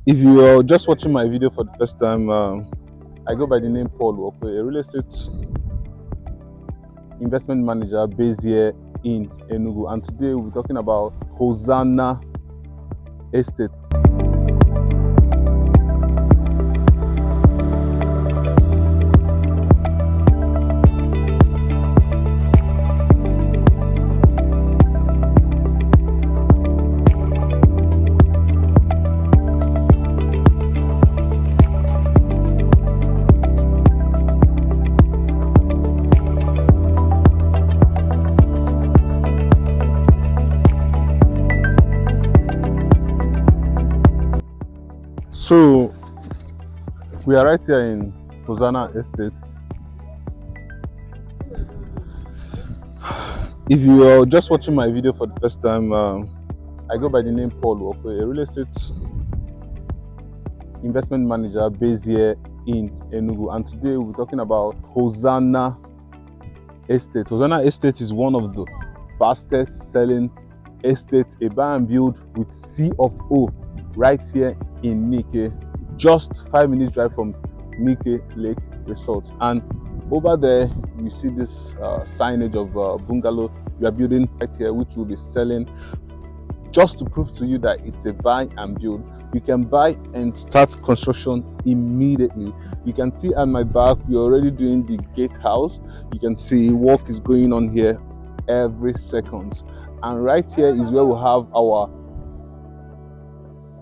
If you are just watching my video for the first time, I go by the name Paul Wokwe, a real estate investment manager based here in Enugu, and today we're talking about Hosanna Estate. So we are right here in Hosanna Estate. If you are just watching my video for the first time, I go by the name Paul Wokwe, a real estate investment manager based here in Enugu, and today we're talking about Hosanna Estate. Hosanna Estate is one of the fastest selling estates, a buy and build with C of O, right here in Nike, just 5 minutes drive from Nike Lake Resort. And over there you see this signage of bungalow we are building right here, which will be selling. Just to prove to you that it's a buy and build, you can buy and start construction immediately. You can see at my back we're already doing the gatehouse. You can see work is going on here every second, and right here is where we have our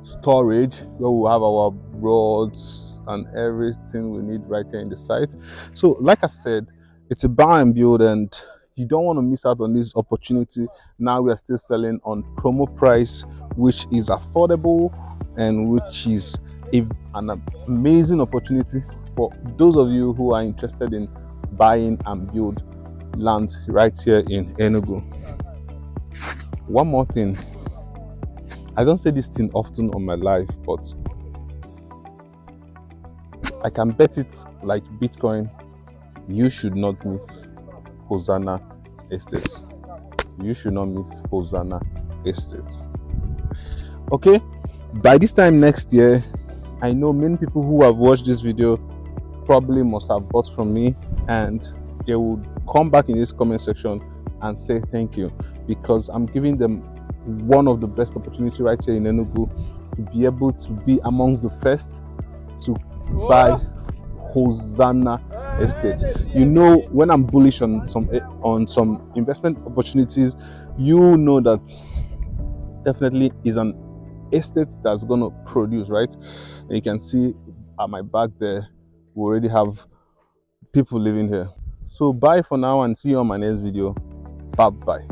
storage, where we have our rods and everything we need right here in the site. So like I said, it's a buy and build, and you don't want to miss out on this opportunity. Now we are still selling on promo price, which is affordable and which is an amazing opportunity for those of you who are interested in buying and build land right here in Enugu. One more thing, I don't say this thing often on my life, but I can bet it like Bitcoin, you should not miss Hosanna Estate. You should not miss Hosanna Estate. Okay, by this time next year, I know many people who have watched this video probably must have bought from me, and they would come back in this comment section and say thank you, because I'm giving them one of the best opportunities right here in Enugu to be able to be amongst the first to buy Hosanna Estate. You know, when I'm bullish on some investment opportunities, you know that definitely is an estate that's gonna produce, right? And you can see at my back there, we already have people living here. So bye for now and see you on my next video. Bye bye.